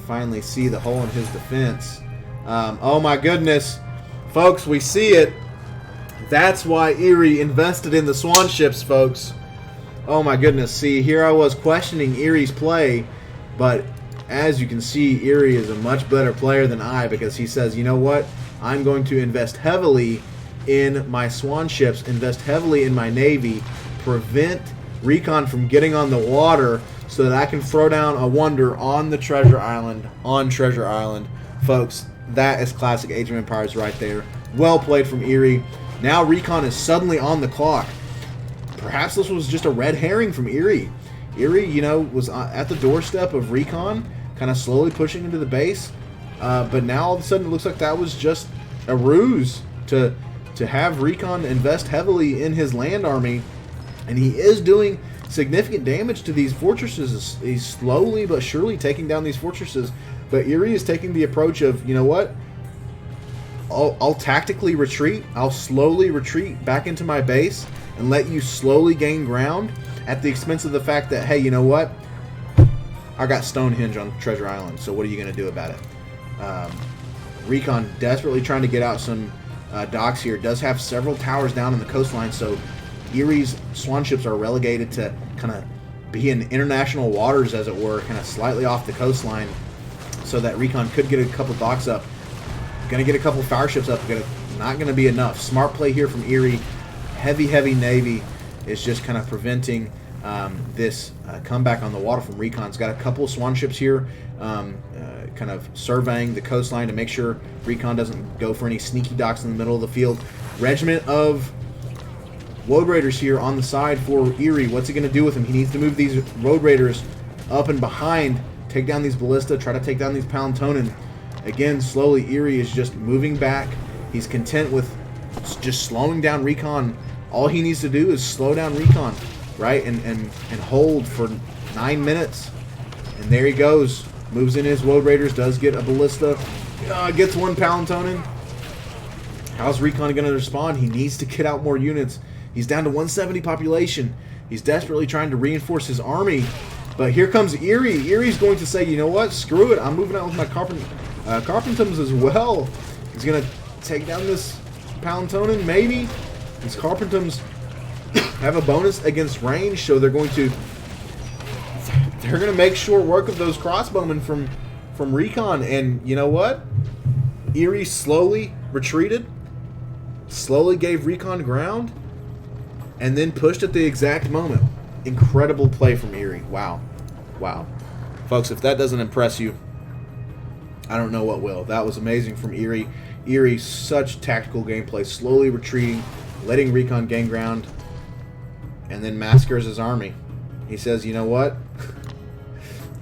finally see the hole in his defense. Oh my goodness. Folks, we see it. That's why Eery invested in the Swan ships, folks. Oh my goodness. See, here I was questioning Eery's play, but as you can see, Eery is a much better player than I, because he says, you know what? I'm going to invest heavily in my Swan ships, invest heavily in my Navy, prevent RecoN from getting on the water so that I can throw down a wonder on the Treasure Island, Folks, that is classic Age of Empires right there. Well played from Eery. Now RecoN is suddenly on the clock. Perhaps this was just a red herring from Eery. Eery, you know, was at the doorstep of RecoN, kind of slowly pushing into the base. But now all of a sudden it looks like that was just a ruse to have RecoN invest heavily in his land army. And he is doing significant damage to these fortresses. He's slowly but surely taking down these fortresses. But Eery is taking the approach of, you know what? I'll tactically retreat. I'll slowly retreat back into my base and let you slowly gain ground at the expense of the fact that, hey, you know what? I got Stonehenge on Treasure Island, so what are you going to do about it? RecoN desperately trying to get out some docks here. Does have several towers down on the coastline, so Eery's Swan ships are relegated to kind of be in international waters, as it were, kind of slightly off the coastline, so that RecoN could get a couple docks up. Going to get a couple fire ships up. Not going to be enough. Smart play here from Eery. Heavy Navy is just kind of preventing this comeback on the water from RecoN. It's got a couple of Swan ships here, kind of surveying the coastline to make sure RecoN doesn't go for any sneaky docks in the middle of the field. Regiment of Road Raiders here on the side for Eery. What's he going to do with them? He needs to move these Road Raiders up and behind, take down these Ballista, try to take down these Palantonin. Again, slowly, Eery is just moving back. He's content with just slowing down RecoN. All he needs to do is slow down RecoN, right? And hold for 9 minutes. And there he goes. Moves in his Road Raiders, does get a Ballista. Gets one Palantonin. How's RecoN going to respond? He needs to get out more units. He's down to 170 population. He's desperately trying to reinforce his army. But here comes Eery. Eery's going to say, you know what? Screw it. I'm moving out with my Carpentums as well. He's going to take down this Palantonin, maybe. These Carpentums have a bonus against range, so they're going to make short work of those crossbowmen from RecoN. And you know what? Eery slowly retreated, slowly gave RecoN ground, and then pushed at the exact moment. Incredible play from Eery. Wow. Folks, if that doesn't impress you, I don't know what will. That was amazing from Eery. Eery, such tactical gameplay, slowly retreating, letting RecoN gain ground, and then massacres his army. He says, you know what?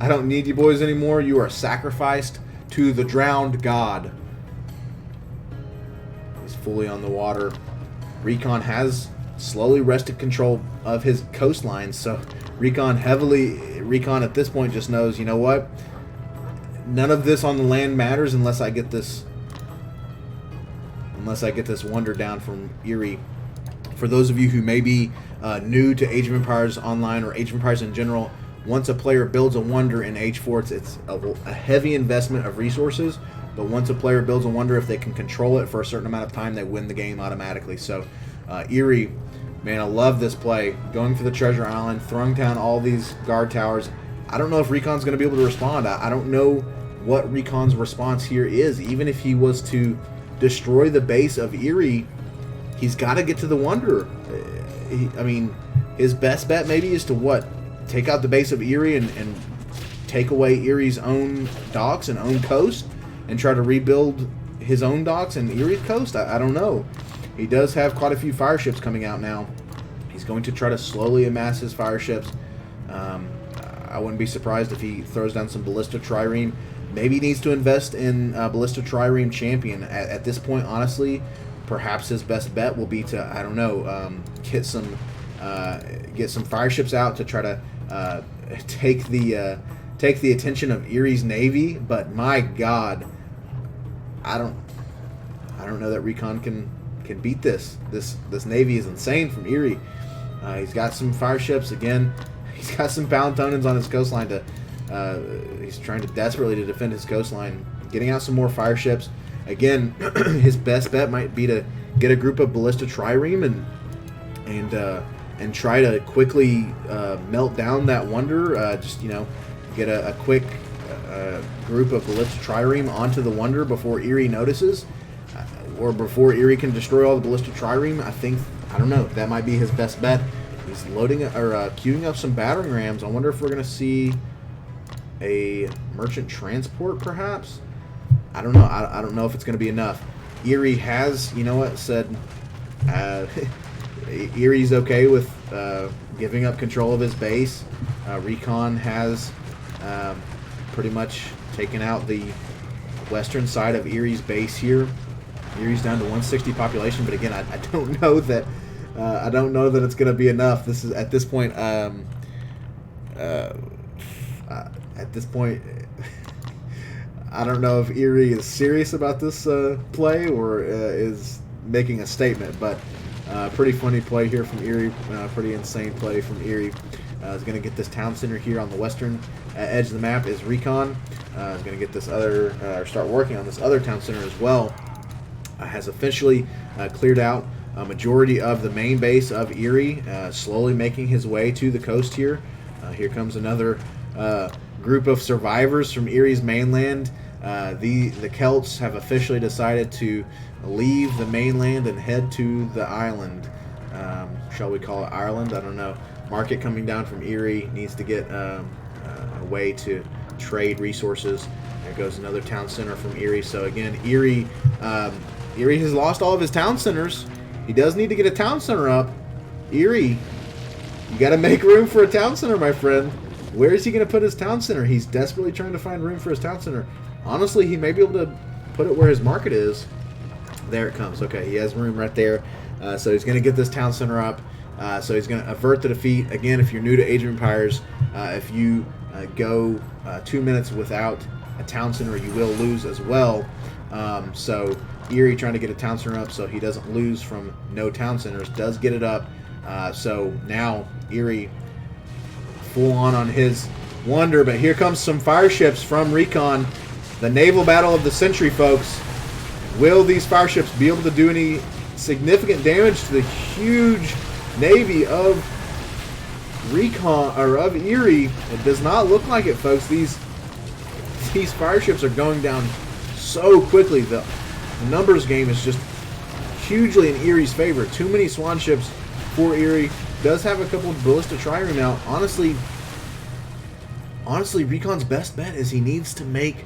I don't need you boys anymore. You are sacrificed to the drowned god. He's fully on the water. RecoN has slowly wrested control of his coastline, so RecoN at this point just knows, you know what? None of this on the land matters unless I get this wonder down from Eery. For those of you who may be new to Age of Empires Online or Age of Empires in general, once a player builds a wonder in Age 4, it's a heavy investment of resources, but once a player builds a wonder, if they can control it for a certain amount of time, they win the game automatically. So Eery, man, I love this play. Going for the Treasure Island, throwing down all these guard towers. I don't know if RecoN's going to be able to respond. I don't know what RecoN's response here is. Even if he was to destroy the base of Eery, he's got to get to the wonder. I mean, his best bet maybe is to what? Take out the base of Eery and take away Eery's own docks and own coast and try to rebuild his own docks and Eery's coast? I don't know. He does have quite a few fire ships coming out now. He's going to try to slowly amass his fire ships. I wouldn't be surprised if he throws down some Ballista Trireme. Maybe he needs to invest in Ballista Trireme Champion. At this point, honestly, perhaps his best bet will be to, I don't know, get some fire ships out to try to take the attention of Eery's navy. But my God, I don't know that RecoN can beat this. This navy is insane from Eery. He's got some fire ships again. He's got some Palantonins on his coastline to He's trying to desperately to defend his coastline, getting out some more fire ships. Again, his best bet might be to get a group of ballista trireme and try to quickly melt down that Wonder. Just get a quick group of ballista trireme onto the Wonder before Eery notices, or before Eery can destroy all the ballista trireme. I don't know. That might be his best bet. He's loading or queuing up some battering rams. I wonder if we're going to see a merchant transport, perhaps. I don't know. I don't know if it's going to be enough. Eery has, said Eery's okay with giving up control of his base. RecoN has pretty much taken out the western side of Eery's base here. Eery's down to 160 population, but again, I don't know that it's going to be enough. This is at this point. At this point, I don't know if Eery is serious about this play or is making a statement, but pretty funny play here from Eery. Pretty insane play from Eery. Is going to get this town center here on the western edge of the map is RecoN. Is going to get this other, start working on this other town center as well. Has officially cleared out a majority of the main base of Eery, slowly making his way to the coast here. Here comes another group of survivors from Eerie's mainland. The Celts have officially decided to leave the mainland and head to the island. Shall we call it Ireland? I don't know. Market coming down from Eery needs to get a way to trade resources. There goes another town center from Eery. So again, Eery has lost all of his town centers. He does need to get a town center up. Eery, you got to make room for a town center, my friend. Where is he going to put his town center? He's desperately trying to find room for his town center. Honestly, he may be able to put it where his market is. There it comes. Okay, he has room right there. So he's going to get this town center up. So he's going to avert the defeat. Again, if you're new to Age of Empires, if you go 2 minutes without a town center, you will lose as well. So Eery trying to get a town center up so he doesn't lose from no town centers, does get it up. So now Eery full on his Wonder, but here comes some fire ships from RecoN. The naval battle of the century, folks. Will these fire ships be able to do any significant damage to the huge navy of RecoN or of Eery? It does not look like it, folks. These fire ships are going down so quickly. The numbers game is just hugely in Eerie's favor. Too many swan ships for Eery. Does have a couple of ballista trireme now. Honestly, RecoN's best bet is he needs to make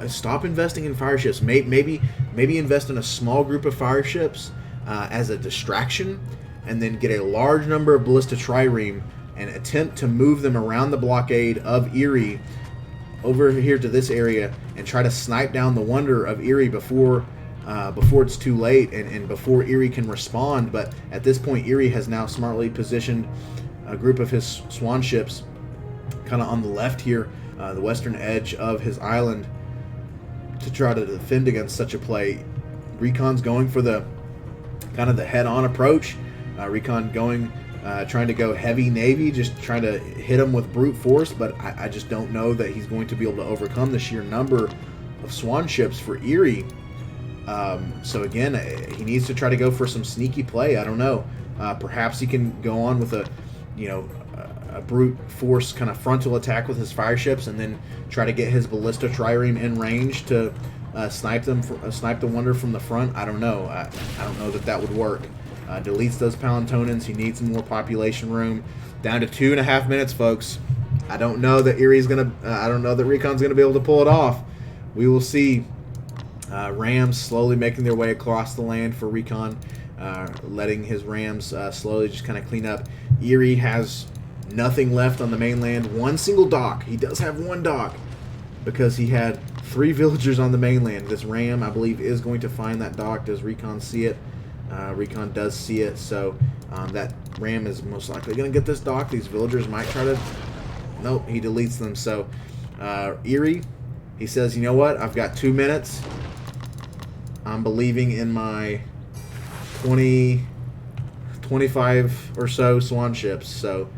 stop investing in fire ships. Maybe invest in a small group of fire ships as a distraction, and then get a large number of ballista trireme and attempt to move them around the blockade of Eery over here to this area and try to snipe down the Wonder of Eery before it's too late and before Eery can respond. But at this point, Eery has now smartly positioned a group of his swan ships kind of on the left here, the western edge of his island, to try to defend against such a play. RecoN's going for the kind of the head-on approach. RecoN going trying to go heavy navy, just trying to hit him with brute force, but I just don't know that he's going to be able to overcome the sheer number of swan ships for Eery. So again, he needs to try to go for some sneaky play. I don't know. Perhaps he can go on with a brute force kind of frontal attack with his fire ships, and then try to get his ballista trireme in range to snipe the Wonder from the front. I don't know. I don't know that would work. Deletes those Palantonans. He needs more population room. Down to 2.5 minutes, folks. I don't know that Eery's gonna. I don't know that RecoN's gonna be able to pull it off. We will see. Rams slowly making their way across the land for RecoN, letting his rams slowly just kind of clean up. Eery has nothing left on the mainland. One single dock. He does have one dock because he had 3 villagers on the mainland. This ram, I believe, is going to find that dock. Does RecoN see it? RecoN does see it, so that ram is most likely going to get this dock. These villagers might try to... Nope, he deletes them. So Eery, he says, you know what? I've got 2 minutes. I'm believing in my 25 or so swan ships. So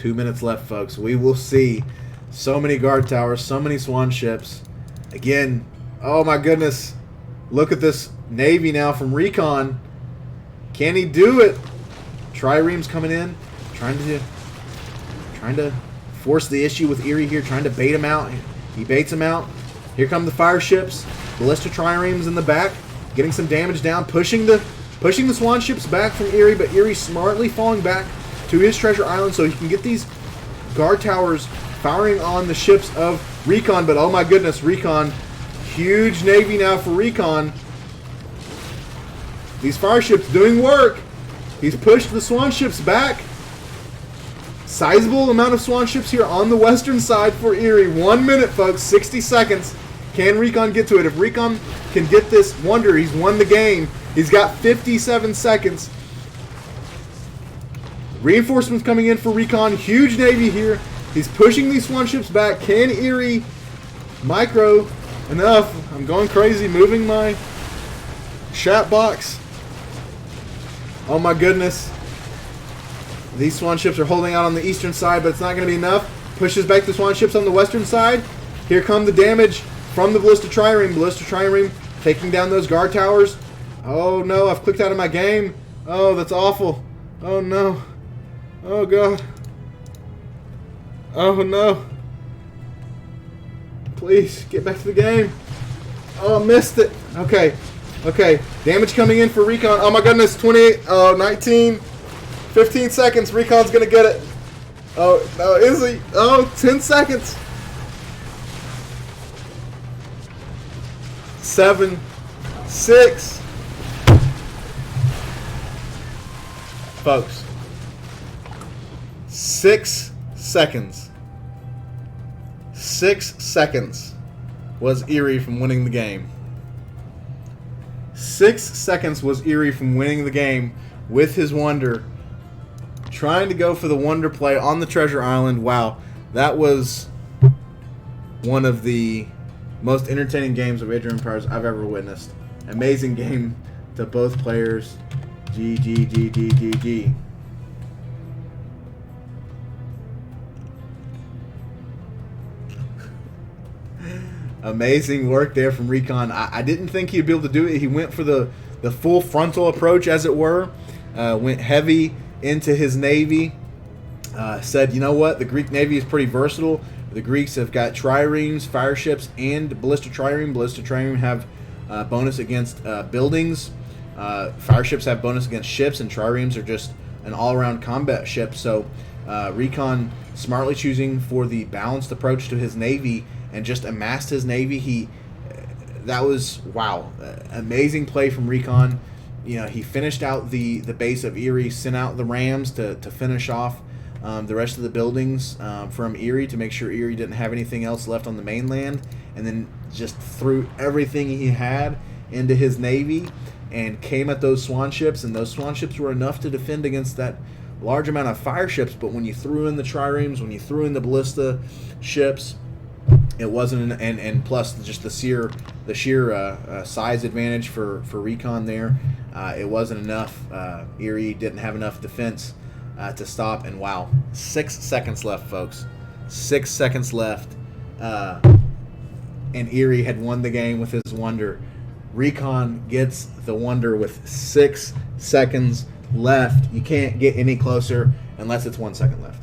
2 minutes left, folks. We will see so many guard towers, so many swan ships. Again, oh my goodness. Look at this Navy now from RecoN. Can he do it? Triremes coming in, trying to force the issue with Eery here, trying to bait him out. He baits him out. Here come the fire ships. Ballista triremes in the back, getting some damage down, pushing the swan ships back from Eery, but Eery smartly falling back to his treasure island so he can get these guard towers firing on the ships of RecoN. But oh my goodness, RecoN, huge Navy now for RecoN. These fire ships doing work. He's pushed the swan ships back. Sizable amount of swan ships here on the western side for Eery. 1 minute, folks. 60 seconds. Can RecoN get to it? If RecoN can get this wonder, he's won the game. He's got 57 seconds. Reinforcements coming in for RecoN. Huge Navy here. He's pushing these swan ships back. Can Eery micro enough? I'm going crazy. Moving my chat box. Oh my goodness. These swan ships are holding out on the eastern side, but it's not going to be enough. Pushes back the swan ships on the western side. Here come the damage from the Ballista Trireme. Ballista Trireme taking down those guard towers. Oh no, I've clicked out of my game. Oh, that's awful. Oh no. Oh god. Oh no. Please, get back to the game. Oh, I missed it. Okay. Okay. Damage coming in for RecoN. Oh my goodness. 28, 19, 15 seconds. RecoN's going to get it. Oh, no, is he? Oh, 10 seconds. 7, 6. Folks. 6 seconds. 6 seconds was Eery from winning the game. 6 seconds was Eery from winning the game with his wonder. Trying to go for the wonder play on the treasure island. Wow, that was one of the most entertaining games of Age of Empires I've ever witnessed. Amazing game to both players. GG. Amazing work there from RecoN. I didn't think he'd be able to do it. He went for the full frontal approach, as it were. Went heavy into his navy. Said, you know what? The Greek navy is pretty versatile. The Greeks have got triremes, fire ships, and ballista trireme. Ballista trireme have bonus against buildings. Fire ships have bonus against ships, and triremes are just an all-around combat ship. So RecoN smartly choosing for the balanced approach to his navy and just amassed his navy. That was, wow, amazing play from RecoN. You know, he finished out the base of Eery, sent out the rams to finish off the rest of the buildings from Eery to make sure Eery didn't have anything else left on the mainland, and then just threw everything he had into his navy and came at those swan ships, and those swan ships were enough to defend against that large amount of fire ships. But when you threw in the triremes, when you threw in the ballista ships, it wasn't, and plus just the sheer size advantage for RecoN there. It wasn't enough. Eery didn't have enough defense to stop. And wow, 6 seconds left, folks. 6 seconds left, and Eery had won the game with his wonder. RecoN gets the wonder with 6 seconds left. You can't get any closer unless it's 1 second left.